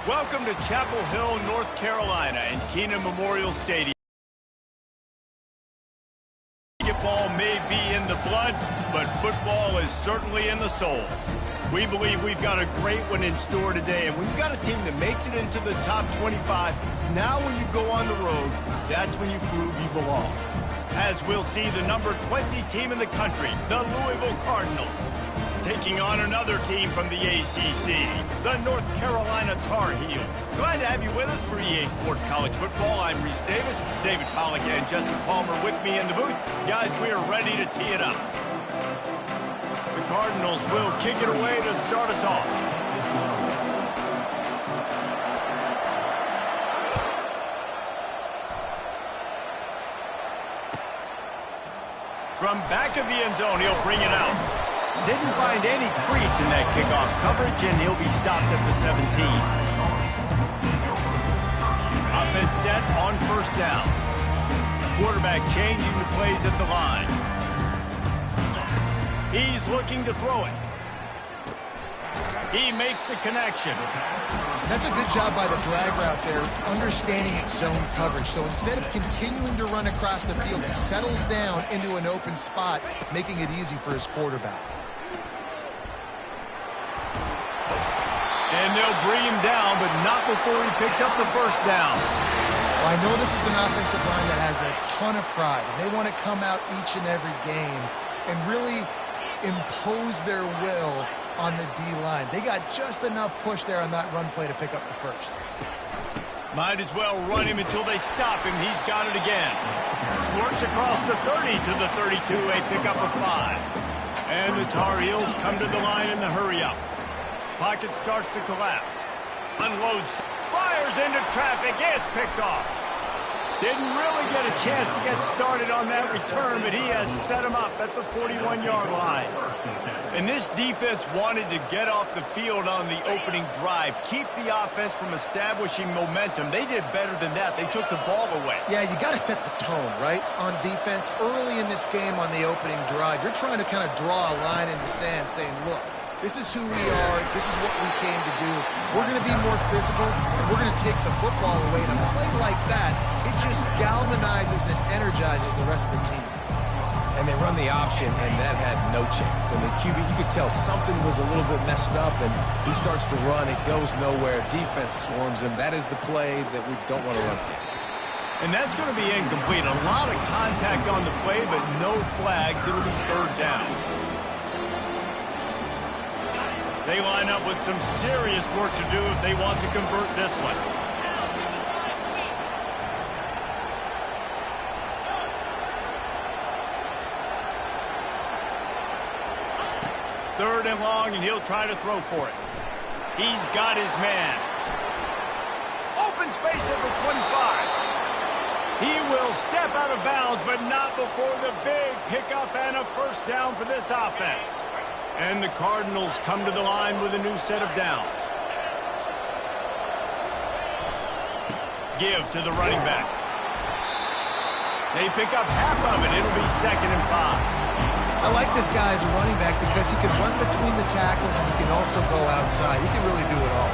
Welcome to Chapel Hill, North Carolina, and Keenan Memorial Stadium. Basketball may be in the blood, but football is certainly in the soul. We believe we've got a great one in store today, and we've got a team that makes it into the top 25. Now when you go on the road, that's when you prove you belong. As we'll see, the number 20 team in the country, the Louisville Cardinals, taking on another team from the ACC, the North Carolina Tar Heels. Glad to have you with us for EA Sports College Football. I'm Reese Davis, David Pollack and Jesse Palmer with me in the booth. Guys, we are ready to tee it up. The Cardinals will kick it away to start us off. From back of the end zone, he'll bring it out. Didn't find any crease in that kickoff coverage, and he'll be stopped at the 17. Offense set on first down. Quarterback changing the plays at the line. He's looking to throw it. He makes the connection. That's a good job by the drag route there, understanding its zone coverage. So instead of continuing to run across the field, he settles down into an open spot, making it easy for his quarterback. And they'll bring him down, but not before he picks up the first down. Well, I know this is an offensive line that has a ton of pride, and they want to come out each and every game and really impose their will on the D-line. They got just enough push there on that run play to pick up the first. Might as well run him until they stop him. He's got it again. Squirts across the 30 to the 32, a pickup of 5. And the Tar Heels come to the line in the hurry-up. Pocket starts to collapse. Unloads. Fires into traffic. It's picked off. Didn't really get a chance to get started on that return, but he has set him up at the 41-yard line. And this defense wanted to get off the field on the opening drive, keep the offense from establishing momentum. They did better than that. They took the ball away. Yeah, you got to set the tone, right, on defense. Early in this game on the opening drive, you're trying to kind of draw a line in the sand saying, look, this is who we are. This is what we came to do. We're going to be more physical, and we're going to take the football away. And a play like that, it just galvanizes and energizes the rest of the team. And they run the option, and that had no chance. And the QB, you could tell something was a little bit messed up, and he starts to run. It goes nowhere. Defense swarms him. That is the play that we don't want to run again. And that's going to be incomplete. A lot of contact on the play, but no flags. It'll be third down. They line up with some serious work to do if they want to convert this one. Third and long, and he'll try to throw for it. He's got his man. Open space at the 25. He will step out of bounds, but not before the big pickup and a first down for this offense. And the Cardinals come to the line with a new set of downs. Give to the running back. They pick up half of it. It'll be 2nd and 5. I like this guy as a running back because he can run between the tackles and he can also go outside. He can really do it all.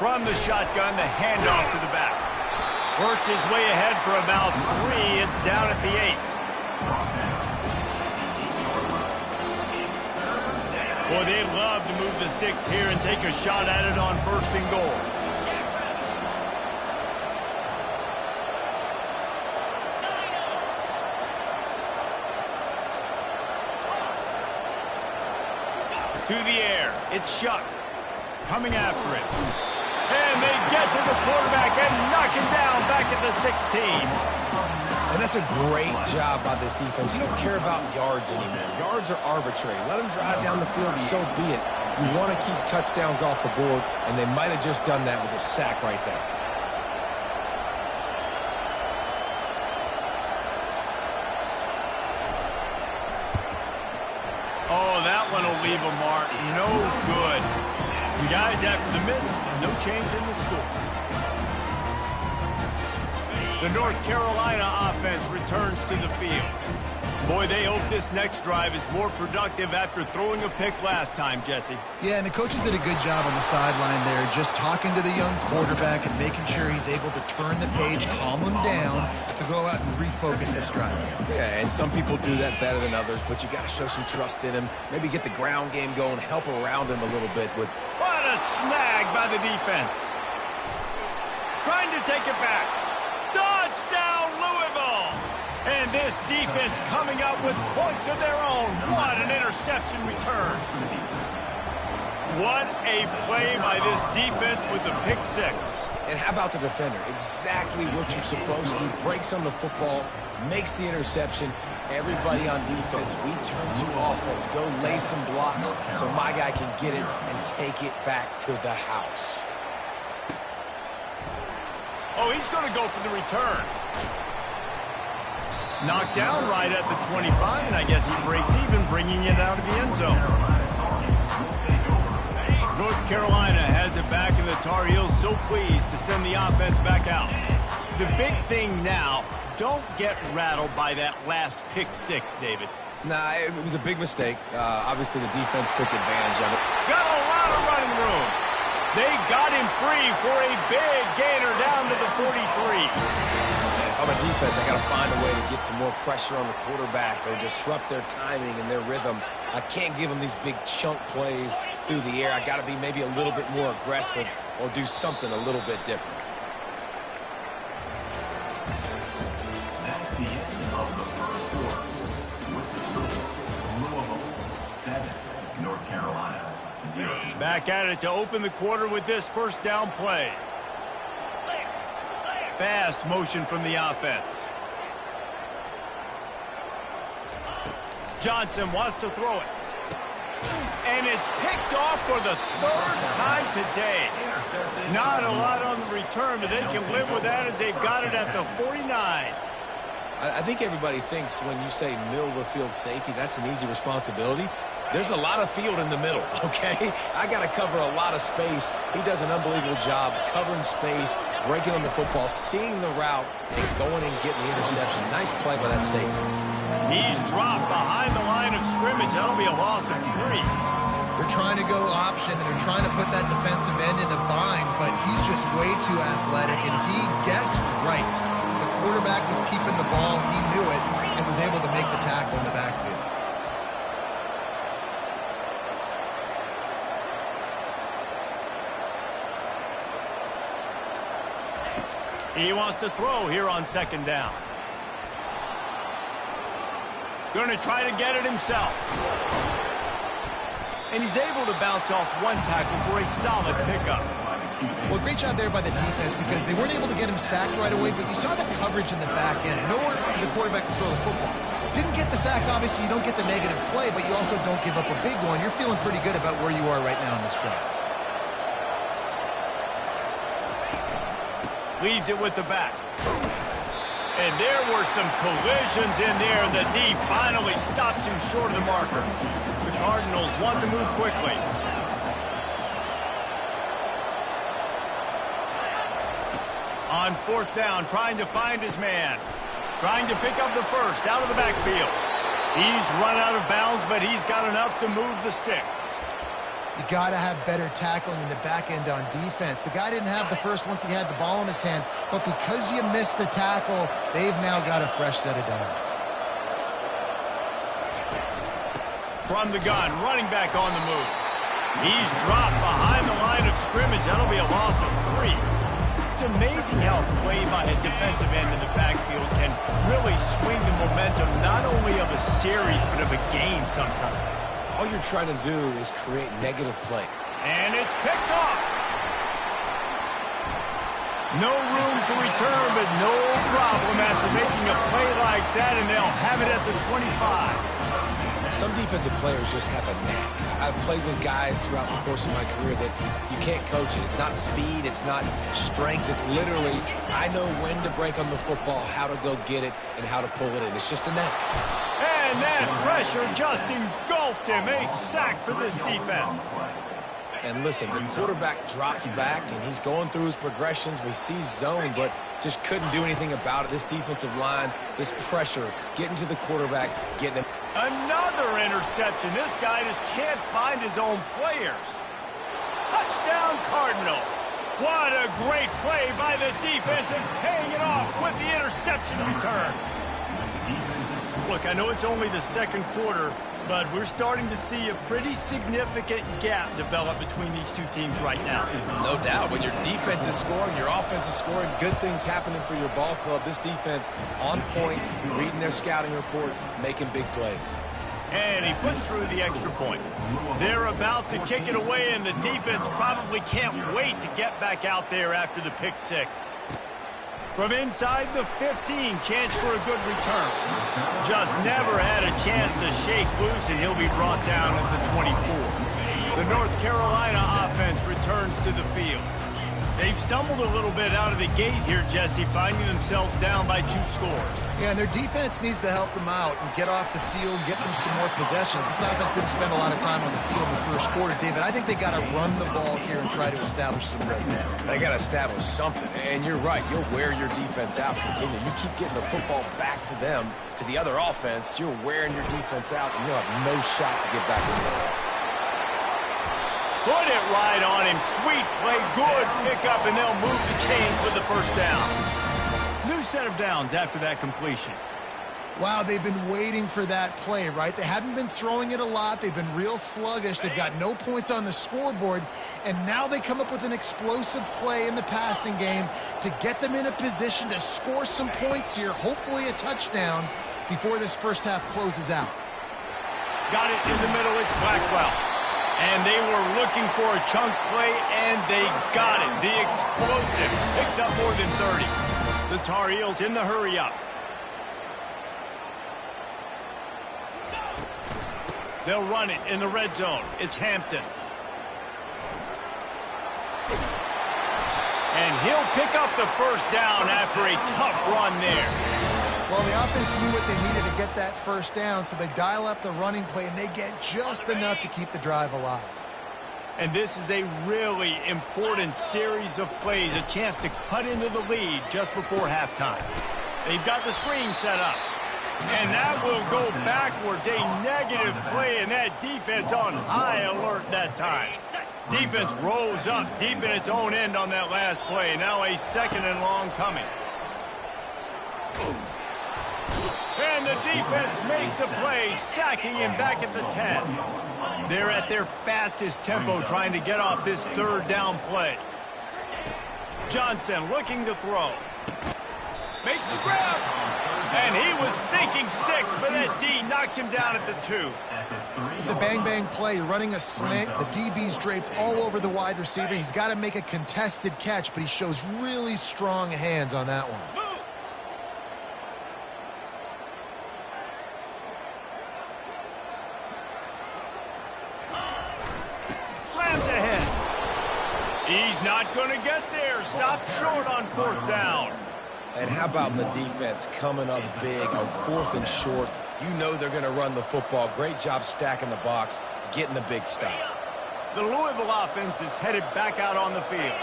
From the shotgun, the handoff to the back. Works his way ahead for about 3. It's down at the 8. Boy, they love to move the sticks here and take a shot at it on 1st and goal. To the air. It's Shuck. Coming after it. And they get to the quarterback and knock him down back at the 16. And that's a great job by this defense. You don't care about yards anymore. Yards are arbitrary. Let them drive down the field, so be it. You want to keep touchdowns off the board, and they might have just done that with a sack right there. Oh, that one will leave a mark. No good. Guys, after the miss, no change in the score. The North Carolina offense returns to the field. Boy, they hope this next drive is more productive after throwing a pick last time, Jesse. Yeah, and the coaches did a good job on the sideline there, just talking to the young quarterback and making sure he's able to turn the page, calm him down, to go out and refocus this drive. Yeah, and some people do that better than others, but you got to show some trust in him. Maybe get the ground game going, help around him a little bit with... What a snag by the defense. Trying to take it back. Touchdown, Louisville! And this defense coming up with points of their own. What an interception return. What a play by this defense with the pick six. And how about the defender? Exactly what you're supposed to. Breaks on the football, makes the interception. Everybody on defense, we turn to offense. Go lay some blocks so my guy can get it and take it back to the house. Oh, he's going to go for the return. Knocked down right at the 25, and I guess he breaks even, bringing it out of the end zone. North Carolina has it back, and the Tar Heels so pleased to send the offense back out. The big thing now, don't get rattled by that last pick six, David. Nah, it was a big mistake. Obviously, the defense took advantage of it. Got a lot of running room. They got him free for a big gainer down to the 43. If I'm a defense, I got to find a way to get some more pressure on the quarterback or disrupt their timing and their rhythm. I can't give them these big chunk plays through the air. I got to be maybe a little bit more aggressive or do something a little bit different. That's the end of the first quarter. With the score, Louisville 7, North Carolina 0. Back at it to open the quarter with this first down play. Fast motion from the offense. Johnson wants to throw it. And it's picked off for the third time today. Not a lot on the return, but they can live with that as they've got it at the 49. I think everybody thinks when you say middle of the field safety, that's an easy responsibility. There's a lot of field in the middle, okay? I got to cover a lot of space. He does an unbelievable job covering space, breaking on the football, seeing the route, and going and getting the interception. Nice play by that safety. He's dropped behind the line of scrimmage. That'll be a loss of 3. They're trying to go option, and they're trying to put that defensive end in a bind, but he's just way too athletic, and he guessed right. The quarterback was keeping the ball. He knew it and was able to make the tackle in the backfield. He wants to throw here on second down. Going to try to get it himself. And he's able to bounce off one tackle for a solid pickup. Well, great job there by the defense because they weren't able to get him sacked right away, but you saw the coverage in the back end. Nowhere for the quarterback to throw the football. Didn't get the sack, obviously. You don't get the negative play, but you also don't give up a big one. You're feeling pretty good about where you are right now in this drive. Leaves it with the back. And there were some collisions in there. The D finally stops him short of the marker. The Cardinals want to move quickly. On fourth down, trying to find his man. Trying to pick up the first out of the backfield. He's run out of bounds, but he's got enough to move the sticks. You got to have better tackling in the back end on defense. The guy didn't have the first once he had the ball in his hand, but because you missed the tackle, they've now got a fresh set of downs. From the gun, running back on the move. He's dropped behind the line of scrimmage. That'll be a loss of 3. It's amazing how play by a defensive end in the backfield can really swing the momentum not only of a series, but of a game sometimes. All you're trying to do is create negative play. And it's picked off. No room to return, but no problem after making a play like that, and they'll have it at the 25. Some defensive players just have a knack. I've played with guys throughout the course of my career that you can't coach it. It's not speed, it's not strength. It's literally, I know when to break on the football, how to go get it, and how to pull it in. It's just a knack. And that pressure just engulfed him. A sack for this defense. And listen, the quarterback drops back, and he's going through his progressions. We see zone, but just couldn't do anything about it. This defensive line, this pressure, getting to the quarterback, getting him. Another interception. This guy just can't find his own players. Touchdown, Cardinals. What a great play by the defense and paying it off with the interception return. Look, I know it's only the second quarter, but we're starting to see a pretty significant gap develop between these two teams right now. No doubt. When your defense is scoring, your offense is scoring, good things happening for your ball club. This defense on point, reading their scouting report, making big plays. And he puts through the extra point. They're about to kick it away, and the defense probably can't wait to get back out there after the pick six. From inside the 15, chance for a good return. Just never had a chance to shake loose, and he'll be brought down at the 24. The North Carolina offense returns to the field. They've stumbled a little bit out of the gate here, Jesse, finding themselves down by 2 scores. Yeah, and their defense needs to help them out and get off the field, get them some more possessions. This offense didn't spend a lot of time on the field in the first quarter, David. I think they got to run the ball here and try to establish some rhythm. They got to establish something, and you're right. You'll wear your defense out. Continue. You keep getting the football back to them, to the other offense. You're wearing your defense out, and you'll have no shot to get back in this game. Put it right on him. Sweet play. Good pickup, and they'll move the chains with the first down. New set of downs after that completion. Wow, they've been waiting for that play, right? They haven't been throwing it a lot. They've been real sluggish. They've got no points on the scoreboard, and now they come up with an explosive play in the passing game to get them in a position to score some points here, hopefully a touchdown, before this first half closes out. Got it in the middle. It's Blackwell. And they were looking for a chunk play, and they got it. The explosive picks up more than 30. The Tar Heels in the hurry-up. They'll run it in the red zone. It's Hampton. And he'll pick up the first down after a tough run there. Well, the offense knew what they needed to get that first down, so they dial up the running play, and they get just enough to keep the drive alive. And this is a really important series of plays, a chance to cut into the lead just before halftime. They've got the screen set up. And that will go backwards, a negative play, and that defense on high alert that time. Defense rose up deep in its own end on that last play. Now a second and long coming. And the defense makes a play, sacking him back at the 10. They're at their fastest tempo trying to get off this third down play. Johnson looking to throw. Makes the grab. And he was thinking 6, but that D knocks him down at the 2. It's a bang-bang play. You're running a slant. The DB's draped all over the wide receiver. He's got to make a contested catch, but he shows really strong hands on that one. Slams ahead. He's not going to get there. Stop short on 4th down. And how about the defense coming up big on 4th and short? You know they're going to run the football. Great job stacking the box, getting the big stop. The Louisville offense is headed back out on the field.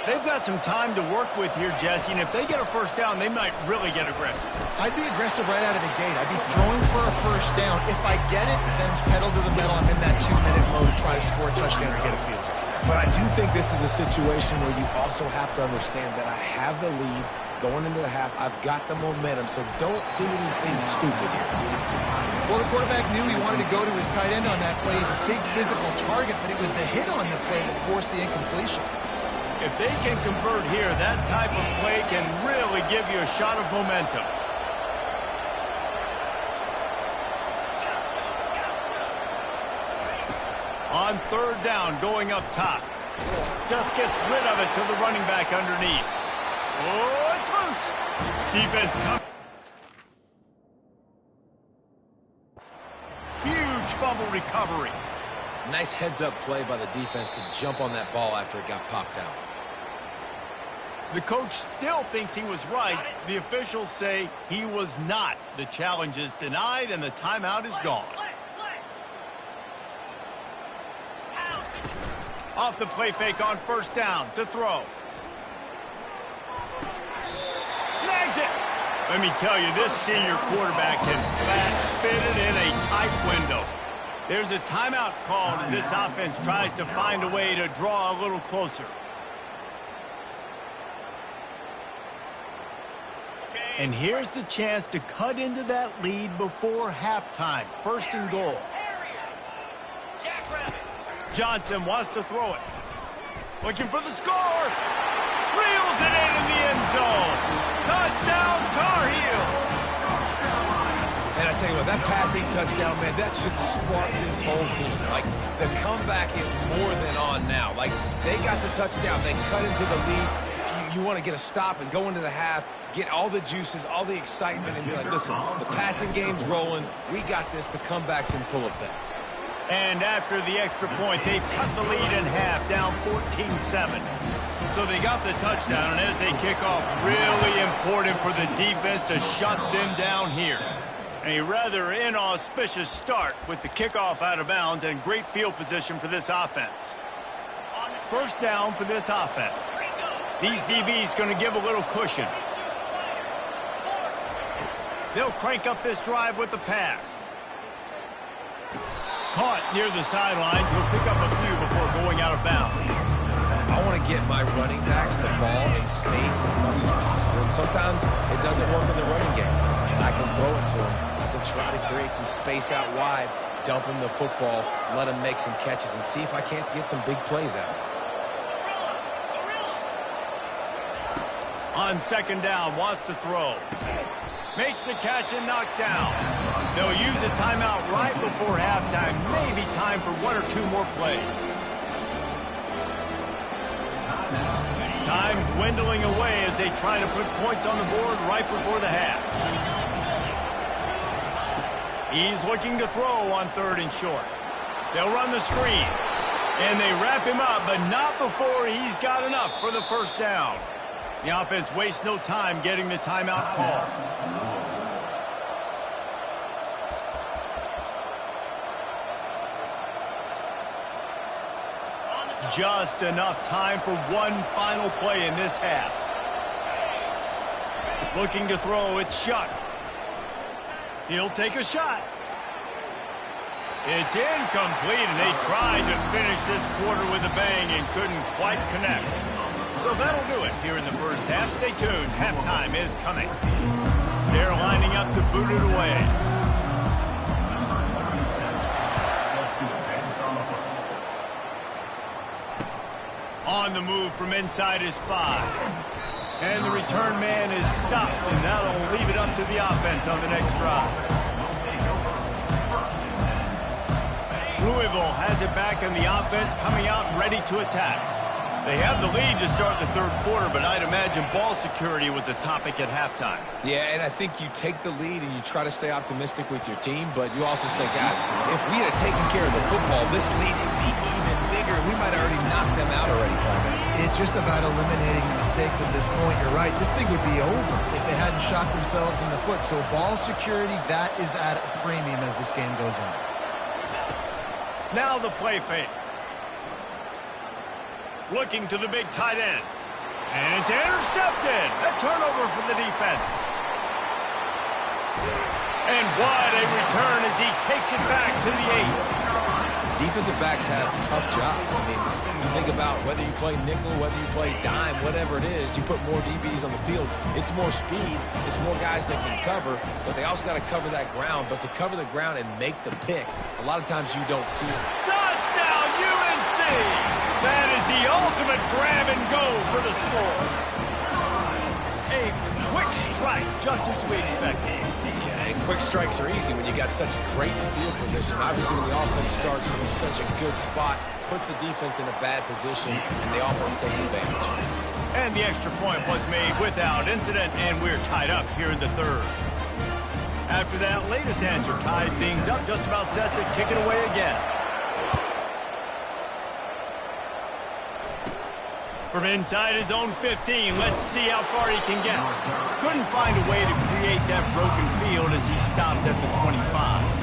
They've got some time to work with here, Jesse, and if they get a first down, they might really get aggressive. I'd be aggressive right out of the gate. I'd be throwing for a first down. If I get it, then it's pedal to the metal. I'm in that 2-minute mode to try to score a touchdown or get a field. But I do think this is a situation where you also have to understand that I have the lead going into the half. I've got the momentum, so don't do anything stupid here. Well, the quarterback knew he wanted to go to his tight end on that play. He's a big physical target, but it was the hit on the play that forced the incompletion. If they can convert here, that type of play can really give you a shot of momentum. On 3rd down, going up top. Just gets rid of it to the running back underneath. Oh, it's loose. Defense comes. Huge fumble recovery. Nice heads-up play by the defense to jump on that ball after it got popped out. The coach still thinks he was right. The officials say he was not. The challenge is denied, and the timeout is gone. Off the play fake on first down to throw. Snags it. Let me tell you, this senior quarterback can flat fit it in a tight window. There's a timeout called as this offense tries to find a way to draw a little closer. And here's the chance to cut into that lead before halftime. First and goal. Johnson wants to throw it. Looking for the score. Reels it in the end zone. Touchdown, Tar Heels. And I tell you what, that passing touchdown, man, that should spark this whole team. Like, the comeback is more than on now. Like, they got the touchdown. They cut into the lead. You want to get a stop and go into the half, get all the juices, all the excitement, and be like, listen, the passing game's rolling. We got this. The comeback's in full effect. And after the extra point, they've cut the lead in half, down 14-7. So they got the touchdown, and as they kick off, really important for the defense to shut them down here. A rather inauspicious start with the kickoff out of bounds and great field position for this offense. First down for this offense. These DBs going to give a little cushion. They'll crank up this drive with the pass. Caught near the sidelines. He'll pick up a few before going out of bounds. I want to get my running backs the ball in space as much as possible. And sometimes it doesn't work in the running game. I can throw it to them. I can try to create some space out wide, dump him the football, let him make some catches, and see if I can't get some big plays out. On second down, wants to throw. Makes the catch and knocked down. They'll use a timeout right before halftime. Maybe time for one or two more plays. Time dwindling away as they try to put points on the board right before the half. He's looking to throw on third and short. They'll run the screen. And they wrap him up, but not before he's got enough for the first down. The offense wastes no time getting the timeout call. Just enough time for one final play in this half. Looking to throw, it's shut. He'll take a shot. It's incomplete, and they tried to finish this quarter with a bang and couldn't quite connect. So that'll do it here in the first half. Stay tuned. Halftime is coming. They're lining up to boot it away. On the move from inside his 5. And the return man is stopped, and that'll leave it up to the offense on the next drive. Louisville has it back, and the offense coming out ready to attack. They have the lead to start the third quarter, but I'd imagine ball security was a topic at halftime. Yeah, and I think you take the lead and you try to stay optimistic with your team, but you also say, guys, if we had taken care of the football, this lead would be even bigger. We might have already knocked them out already, Carmen. It's just about eliminating the mistakes at this point. You're right. This thing would be over if they hadn't shot themselves in the foot. So ball security, that is at a premium as this game goes on. Now the play fake. Looking to the big tight end. And it's intercepted. A turnover for the defense. And what a return as he takes it back to the 8. Defensive backs have tough jobs. I mean, you think about whether you play nickel, whether you play dime, whatever it is, you put more DBs on the field. It's more speed. It's more guys that can cover, but they also got to cover that ground. But to cover the ground and make the pick, a lot of times you don't see it. Touchdown, UNC! That is the ultimate grab and go for the score. A quick strike, just as we expected. Yeah, and quick strikes are easy when you got such great field position. Obviously, when the offense starts in such a good spot, puts the defense in a bad position, and the offense takes advantage. And the extra point was made without incident, and we're tied up here in the third. After that latest answer tied things up, just about set to kick it away again. From inside his own 15, let's see how far he can get. Couldn't find a way to create that broken field as he stopped at the 25.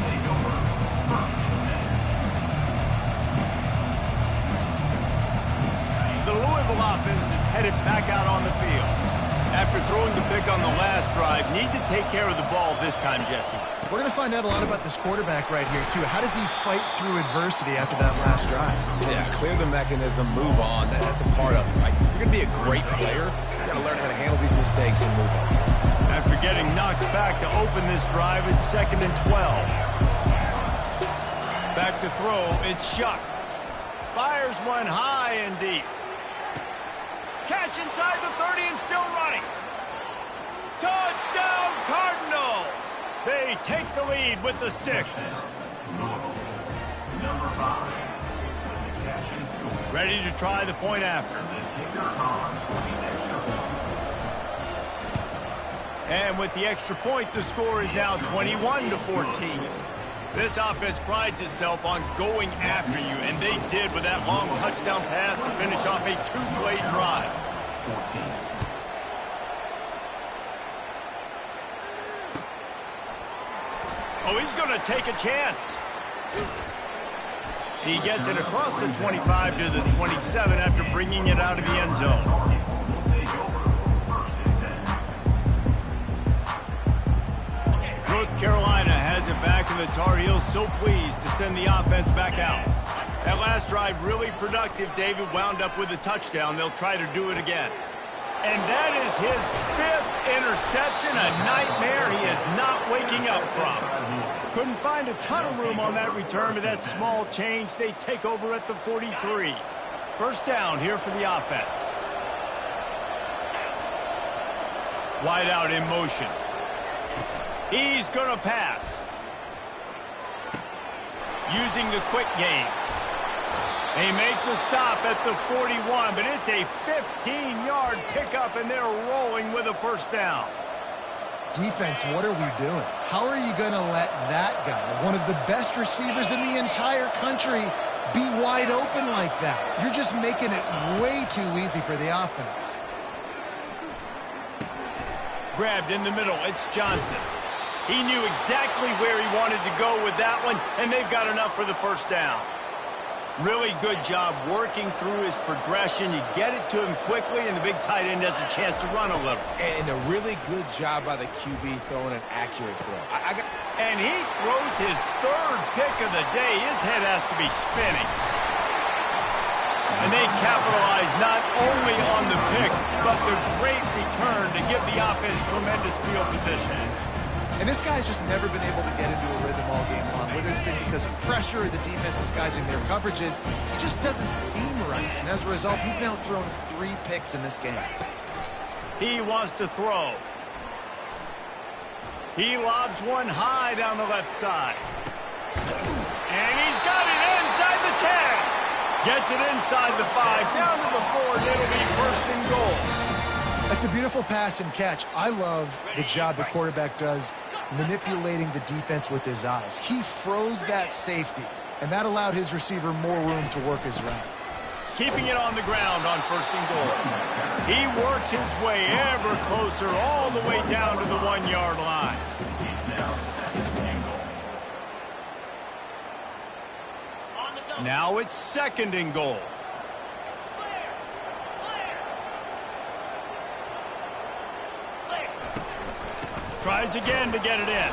rebel offense is headed back out on the field. After throwing the pick on the last drive, need to take care of the ball this time, Jesse. We're going to find out a lot about this quarterback right here, too. How does he fight through adversity after that last drive? Yeah, clear the mechanism, move on. That's a part of it, right? If you're going to be a great player, you got to learn how to handle these mistakes and move on. After getting knocked back to open this drive, it's 2nd and 12. Back to throw, it's Shuck. Fires one high and deep. Catch inside the 30 and still running. Touchdown, Cardinals! They take the lead with the 6. Number 5. With the catch and score. Ready to try the point after. And with the extra point, the score is now 21-14. This offense prides itself on going after you, and they did with that long touchdown pass to finish off a 2-play drive. 14. Oh, he's going to take a chance. He gets it across the 25 to the 27 after bringing it out of the end zone. North Carolina has it back, and the Tar Heels so pleased to send the offense back out. That last drive really productive. David wound up with a touchdown. They'll try to do it again. And that is his 5th interception, a nightmare he is not waking up from. Couldn't find a ton of room on that return, but that small change, they take over at the 43. First down here for the offense. Wide out in motion. He's going to pass. Using the quick game. They make the stop at the 41, but it's a 15-yard pickup, and they're rolling with a first down. Defense, what are we doing? How are you going to let that guy, one of the best receivers in the entire country, be wide open like that? You're just making it way too easy for the offense. Grabbed in the middle, it's Johnson. He knew exactly where he wanted to go with that one, and they've got enough for the first down. Really good job working through his progression. You get it to him quickly, and the big tight end has a chance to run a little. And a really good job by the QB throwing an accurate throw. And he throws his 3rd pick of the day. His head has to be spinning. And they capitalize not only on the pick, but the great return to give the offense tremendous field position. And this guy's just never been able to get into a rhythm all game long. Whether it's been because of pressure or the defense disguising their coverages, it just doesn't seem right. And as a result, he's now thrown 3 picks in this game. He wants to throw. He lobs one high down the left side. And he's got it inside the 10. Gets it inside the 5, down to the 4, and it'll be 1st and goal. That's a beautiful pass and catch. I love the job the quarterback does manipulating the defense with his eyes. He froze that safety, and that allowed his receiver more room to work his route. Keeping it on the ground on 1st and goal. He works his way ever closer all the way down to the 1-yard line. Now it's 2nd and goal. Tries again to get it in.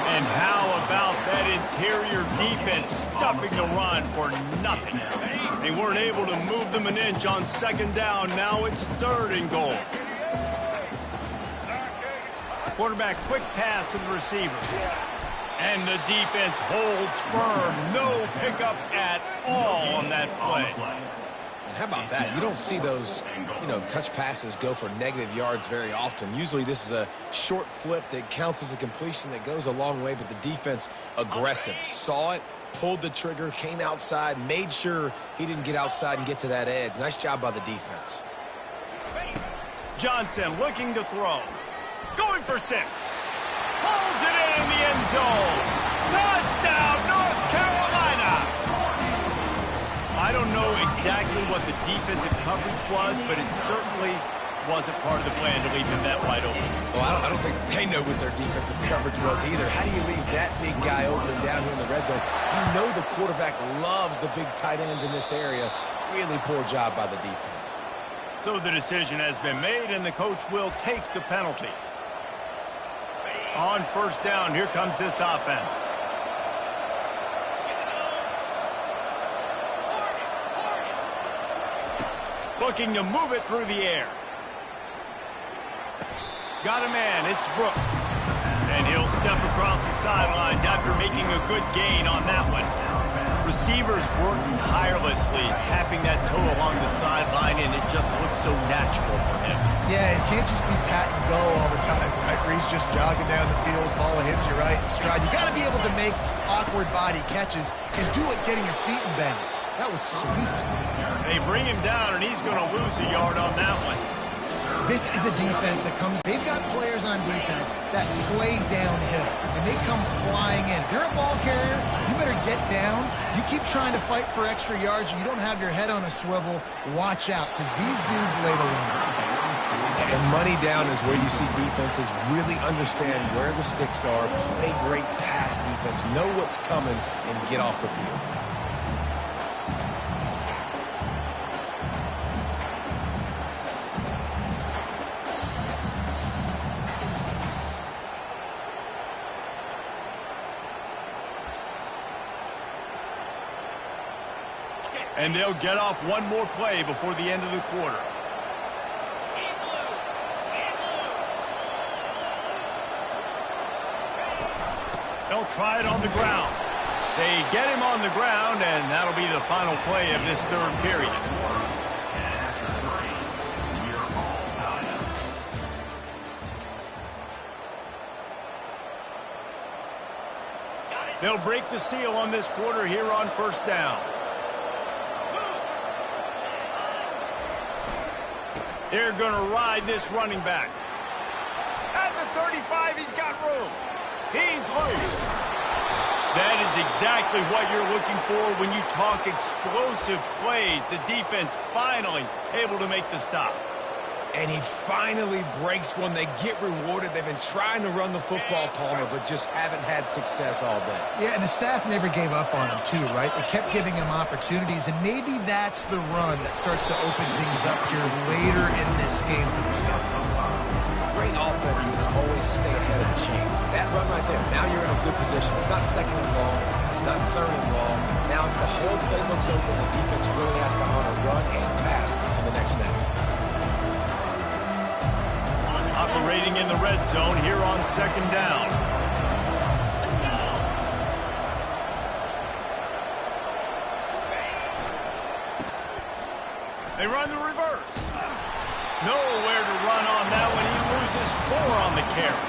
And how about that interior defense stuffing the run for nothing? They weren't able to move them an inch on 2nd down. Now it's 3rd and goal. Quarterback quick pass to the receiver. And the defense holds firm. No pickup at all on that play. And how about that? You don't see those, touch passes go for negative yards very often. Usually this is a short flip that counts as a completion that goes a long way, but the defense aggressive. Saw it, pulled the trigger, came outside, made sure he didn't get outside and get to that edge. Nice job by the defense. Johnson looking to throw. Going for 6. Pulls it in the end zone. Touchdown, North Carolina! I don't know exactly what the defensive coverage was, but it certainly wasn't part of the plan to leave him that wide open. Well, I don't think they know what their defensive coverage was either. How do you leave that big guy open down here in the red zone? You know the quarterback loves the big tight ends in this area. Really poor job by the defense. So the decision has been made, and the coach will take the penalty. On first down, here comes this offense. Looking to move it through the air. Got a man, it's Brooks. And he'll step across the sidelines after making a good gain on that one. Receivers work tirelessly, tapping that toe along the sideline, and it just looks so natural for him. Yeah, it can't just be pat and go all the time, right? Where he's just jogging down the field, ball hits you right in stride. You got to be able to make awkward body catches and do it getting your feet in bounds. That was sweet. They bring him down, and he's going to lose a yard on that one. This is a defense that comes, they've got players on defense that play downhill, and they come flying in. If you're a ball carrier, you better get down. You keep trying to fight for extra yards, or you don't have your head on a swivel. Watch out, because these dudes lay the run. And money down is where you see defenses really understand where the sticks are, play great pass defense, know what's coming, and get off the field. And they'll get off one more play before the end of the quarter. They'll try it on the ground. They get him on the ground, and that'll be the final play of this third period. They'll break the seal on this quarter here on first down. They're going to ride this running back. At the 35, he's got room. He's loose. That is exactly what you're looking for when you talk explosive plays. The defense finally able to make the stop. And he finally breaks one. They get rewarded. They've been trying to run the football, Palmer, but just haven't had success all day. Yeah, and the staff never gave up on him, too, right? They kept giving him opportunities, and maybe that's the run that starts to open things up here later in this game for this guy. Great offenses always stay ahead of the chains. That run right there, now you're in a good position. It's not second and long. It's not third and long. Now as the whole play looks open, the defense really has to honor run and pass on the next snap. Operating in the red zone here on second down. They run the reverse. Nowhere to run on that one. He loses 4 on the carry.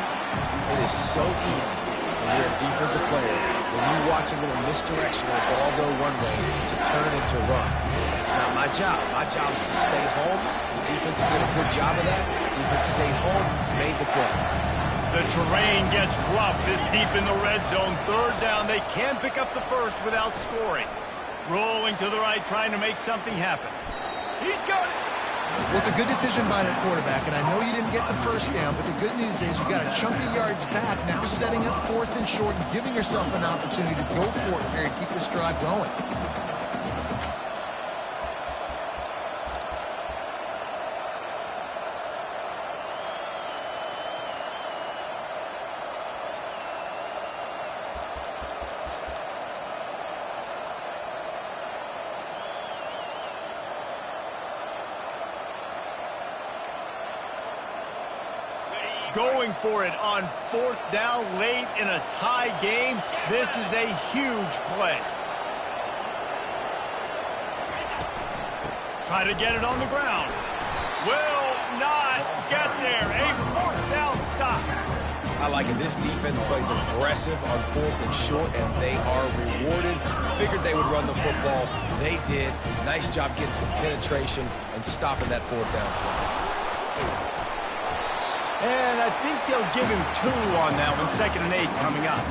It is so easy when you're a defensive player, when you watch a little misdirection and the ball go one way, to turn into run. That's not my job. My job is to stay home. The defense did a good job of that. The defense stayed home, made the play. The terrain gets rough this deep in the red zone. Third down, they can pick up the first without scoring. Rolling to the right, trying to make something happen. He's got it. Well, it's a good decision by the quarterback, and I know you didn't get the first down, but the good news is you got a chunk of yards back, now setting up 4th and short and giving yourself an opportunity to go for it here and keep this drive going. Going for it on 4th down late in a tie game. This is a huge play. Try to get it on the ground. Will not get there. A 4th down stop. I like it. This defense plays aggressive on 4th and short, and they are rewarded. Figured they would run the football. They did. Nice job getting some penetration and stopping that 4th down play. And I think they'll give him 2 on that one. 2nd and 8 coming up.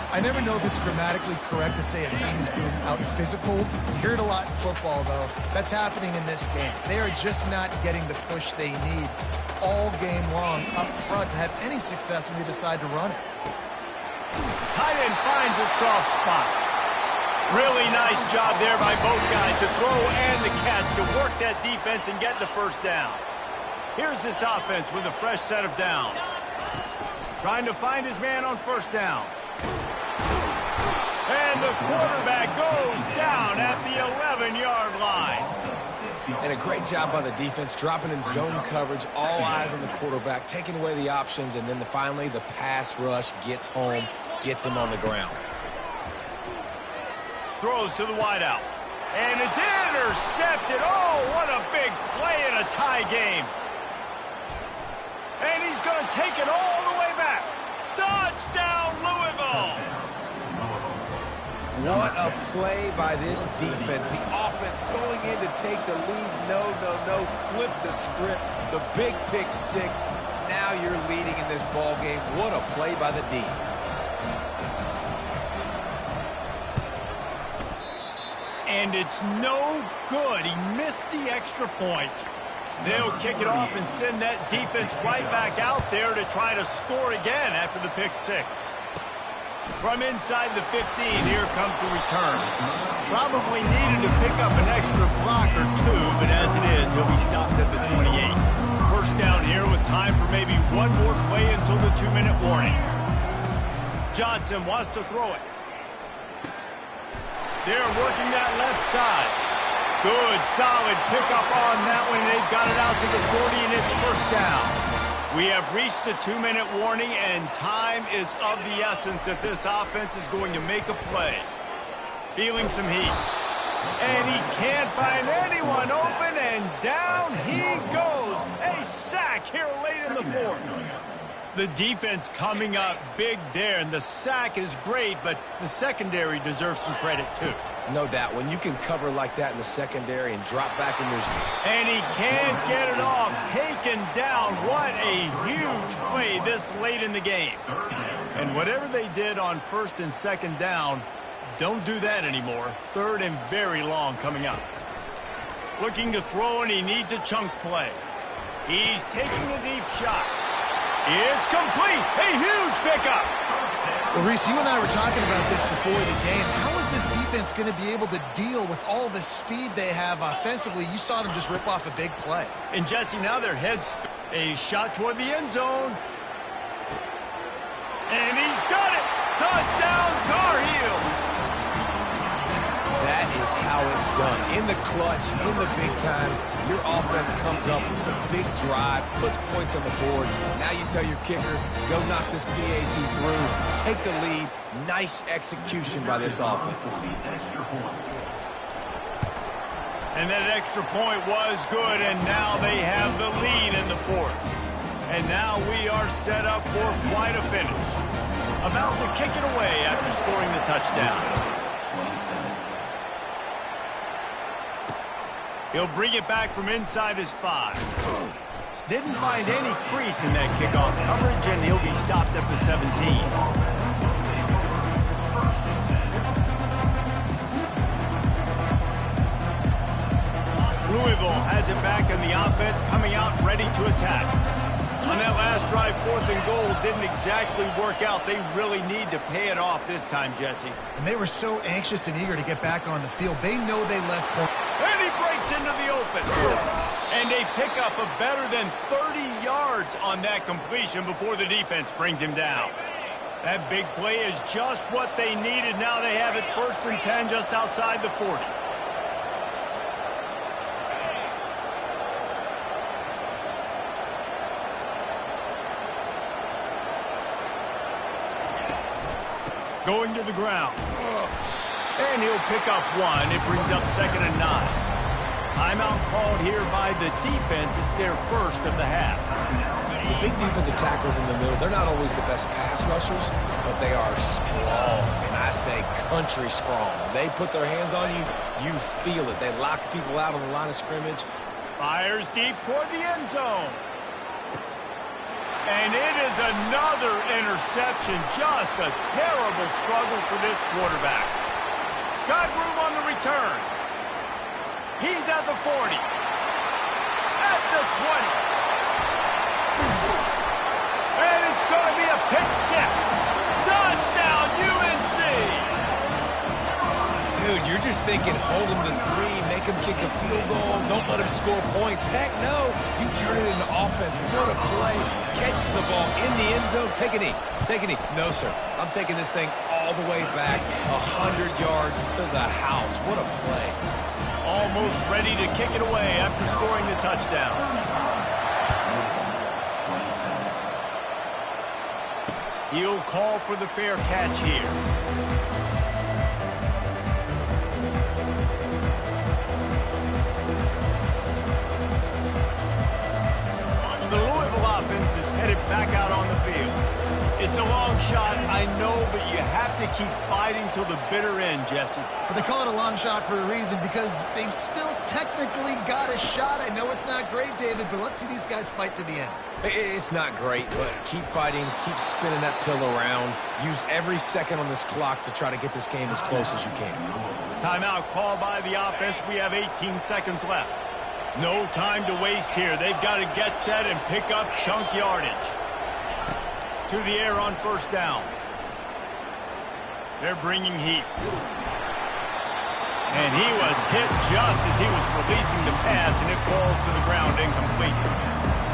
I never know if it's grammatically correct to say a team's being out-physical. You hear it a lot in football, though. That's happening in this game. They are just not getting the push they need all game long up front to have any success when they decide to run it. Tight end finds a soft spot. Really nice job there by both guys to throw and the catch to work that defense and get the first down. Here's this offense with a fresh set of downs. Trying to find his man on first down. And the quarterback goes down at the 11-yard line. And a great job by the defense, dropping in zone coverage, all eyes on the quarterback, taking away the options, and then finally the pass rush gets home, gets him on the ground. Throws to the wideout. And it's intercepted. Oh, what a big play in a tie game. And he's going to take it all the way back. Touchdown, Louisville. What a play by this defense. The offense going in to take the lead. No. Flip the script. The big pick six. Now you're leading in this ball game. What a play by the D. And it's no good. He missed the extra point. They'll kick it off and send that defense right back out there to try to score again after the pick six. From inside the 15, here comes the return. Probably needed to pick up an extra block or two, but as it is, he'll be stopped at the 28. First down here with time for maybe one more play until the 2-minute warning. Johnson wants to throw it. They're working that left side. Good, solid pickup on that one. They've got it out to the 40, and it's first down. We have reached the 2-minute warning, and time is of the essence if this offense is going to make a play. Feeling some heat. And he can't find anyone open, and down he goes. A sack here late in the fourth. The defense coming up big there, and the sack is great, but the secondary deserves some credit too. No doubt. When you can cover like that in the secondary and drop back in your... And he can't get it off. Taken down. What a huge play this late in the game. And whatever they did on first and second down, don't do that anymore. Third and very long coming up. Looking to throw, and he needs a chunk play. He's taking a deep shot. It's complete. A huge pickup. Well, Reese, you and I were talking about this before the game. How is this defense going to be able to deal with all the speed they have offensively? You saw them just rip off a big play. And, Jesse, now their heads a shot toward the end zone. And he's got it. Touchdown, Tar Heels. That is how it's done. In the clutch, in the big time, your offense comes up with a big drive, puts points on the board. Now you tell your kicker, go knock this PAT through, take the lead. Nice execution by this offense. And that extra point was good, and now they have the lead in the fourth. And now we are set up for quite a finish. About to kick it away after scoring the touchdown. He'll bring it back from inside his 5. Didn't find any crease in that kickoff coverage, and he'll be stopped at the 17. Louisville has it back in the offense, coming out ready to attack. On that last drive, 4th and goal didn't exactly work out. They really need to pay it off this time, Jesse. And they were so anxious and eager to get back on the field. They know they left point. And he breaks into the open. And they pick up a better than 30 yards on that completion before the defense brings him down. That big play is just what they needed. Now they have it 1st and 10 just outside the 40. Going to the ground. And he'll pick up 1. It brings up 2nd and 9. Timeout called here by the defense. It's their first of the half. The big defensive tackles in the middle, they're not always the best pass rushers, but they are strong, and I say country strong. When they put their hands on you, you feel it. They lock people out on the line of scrimmage. Fires deep toward the end zone. And it is another interception. Just a terrible struggle for this quarterback. Got room on the return. He's at the 40. At the 20. And it's going to be a pick 6. Touchdown, UNC. thinking hold him to 3, make him kick a field goal, don't let him score points. Heck no. You turn it into offense. What a play. Catches the ball in the end zone. Take a knee. Take a knee. No, sir. I'm taking this thing all the way back 100 yards to the house. What a play. Almost ready to kick it away after scoring the touchdown. He'll call for the fair catch here. The Louisville offense is headed back out on the field. It's a long shot, I know, but you have to keep fighting till the bitter end, Jesse. But they call it a long shot for a reason, because they've still technically got a shot. I know it's not great, David, but let's see these guys fight to the end. It's not great, but keep fighting, keep spinning that pill around. Use every second on this clock to try to get this game as close as you can. Timeout called by the offense. We have 18 seconds left. No time to waste here. They've got to get set and pick up chunk yardage. To the air on first down. They're bringing heat. And he was hit just as he was releasing the pass, and it falls to the ground incomplete.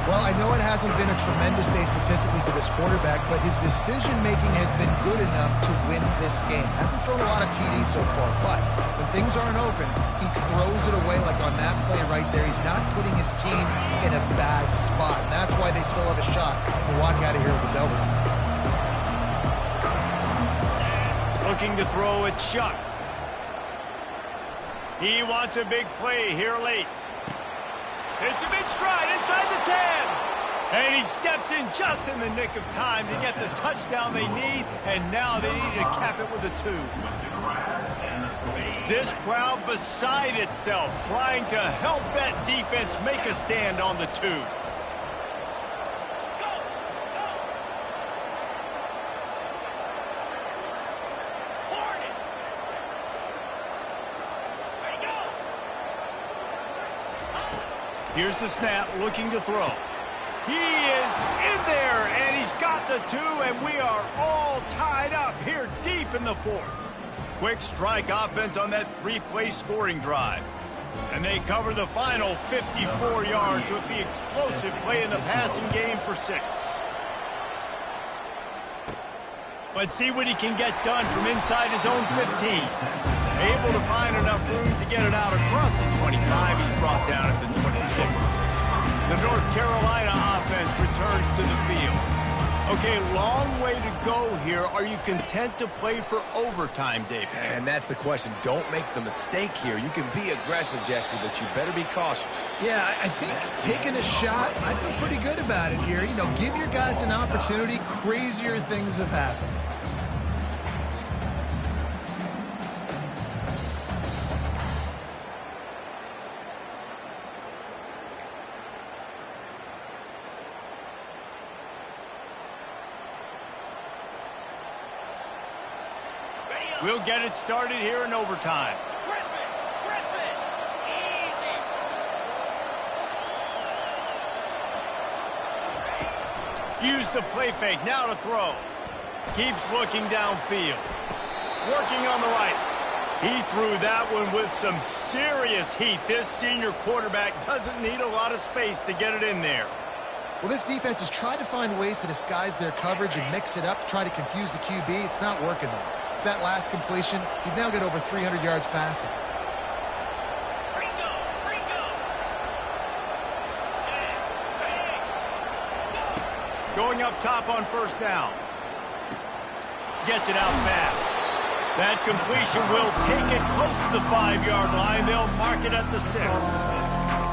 Well, I know it hasn't been a tremendous day statistically for this quarterback, but his decision-making has been good enough to win this game. Hasn't thrown a lot of TDs so far, but when things aren't open, he throws it away like on that play right there. He's not putting his team in a bad spot, and that's why they still have a shot to walk out of here with a W. Looking to throw, it's Shuck. He wants a big play here late. It's a big stride inside the 10. And he steps in just in the nick of time to get the touchdown they need, and now they need to cap it with a 2. This crowd beside itself, trying to help that defense make a stand on the 2. Here's the snap, looking to throw. He is in there, and he's got the 2, and we are all tied up here deep in the 4th. Quick strike offense on that 3-play scoring drive. And they cover the final 54 yards with the explosive play in the passing game for 6. Let's see what he can get done from inside his own 15. Able to find enough room to get it out across the 25. He's brought down at the 26. The North Carolina offense returns to the field. Okay, long way to go here. Are you content to play for overtime, David? And that's the question. Don't make the mistake here. You can be aggressive, Jesse, but you better be cautious. Yeah, I think taking a shot, I feel pretty good about it here. You know, give your guys an opportunity. Crazier things have happened. We'll get it started here in overtime. Use the play fake, now to throw. Keeps looking downfield. Working on the right. He threw that one with some serious heat. This senior quarterback doesn't need a lot of space to get it in there. Well, this defense has tried to find ways to disguise their coverage and mix it up to try to confuse the QB. It's not working, though. With that last completion, he's now got over 300 yards passing. Going up top on first down. Gets it out fast. That completion will take it close to the 5-yard line. They'll mark it at the 6.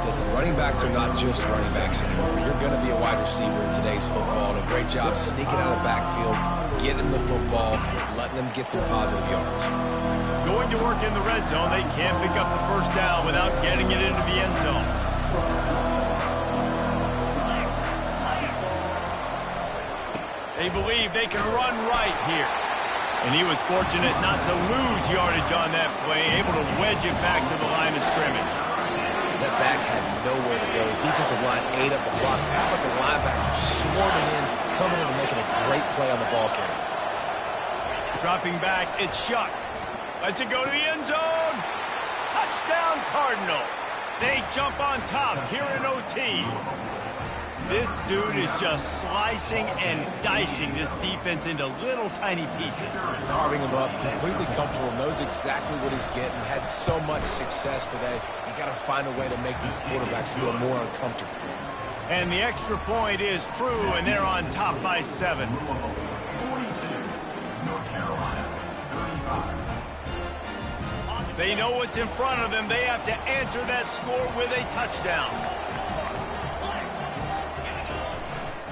Listen, running backs are not just running backs anymore. You're going to be a wide receiver in today's football. And a great job sneaking out of the backfield, getting the football, letting them get some positive yards. Going to work in the red zone. They can't pick up the first down without getting it into the end zone. They believe they can run right here. And he was fortunate not to lose yardage on that play, able to wedge it back to the line of scrimmage. That back had nowhere to go. Defensive line ate up the blocks. How about the linebacker swarming in, coming in and making a great play on the ball carrier? Dropping back, it's Shuck. Lets it go to the end zone. Touchdown, Cardinals. They jump on top here in OT. This dude is just slicing and dicing this defense into little tiny pieces. Carving him up, completely comfortable, knows exactly what he's getting, had so much success today. You got to find a way to make these quarterbacks feel more uncomfortable. And the extra point is true, and they're on top by 7. 42, North Carolina, 35. They know what's in front of them. They have to answer that score with a touchdown.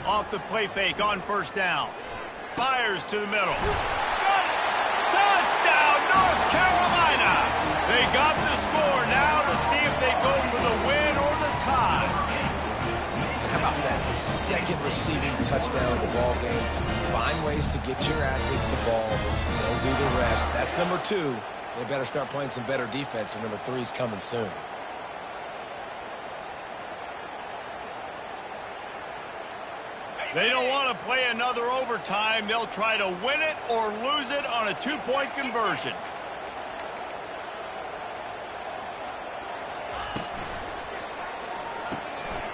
Off the play fake on first down. Fires to the middle. Touchdown, North Carolina! They got the score now to see if they go for the win or the tie. How about that? His second receiving touchdown of the ball game. Find ways to get your athletes the ball. They'll do the rest. That's number 2. They better start playing some better defense, or number 3 is coming soon. They don't want to play another overtime. They'll try to win it or lose it on a 2-point conversion.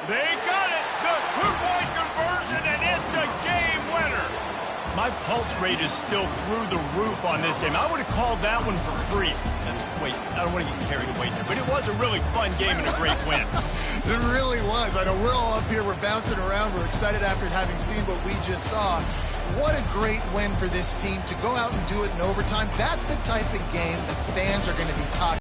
They got it, the 2-point conversion, and it's a game winner. My pulse rate is still through the roof on this game. I would have called that one for free. Wait, I don't want to get carried away there, but it was a really fun game and a great win. It really was. I know we're all up here. We're bouncing around. We're excited after having seen what we just saw. What a great win for this team to go out and do it in overtime. That's the type of game that fans are going to be talking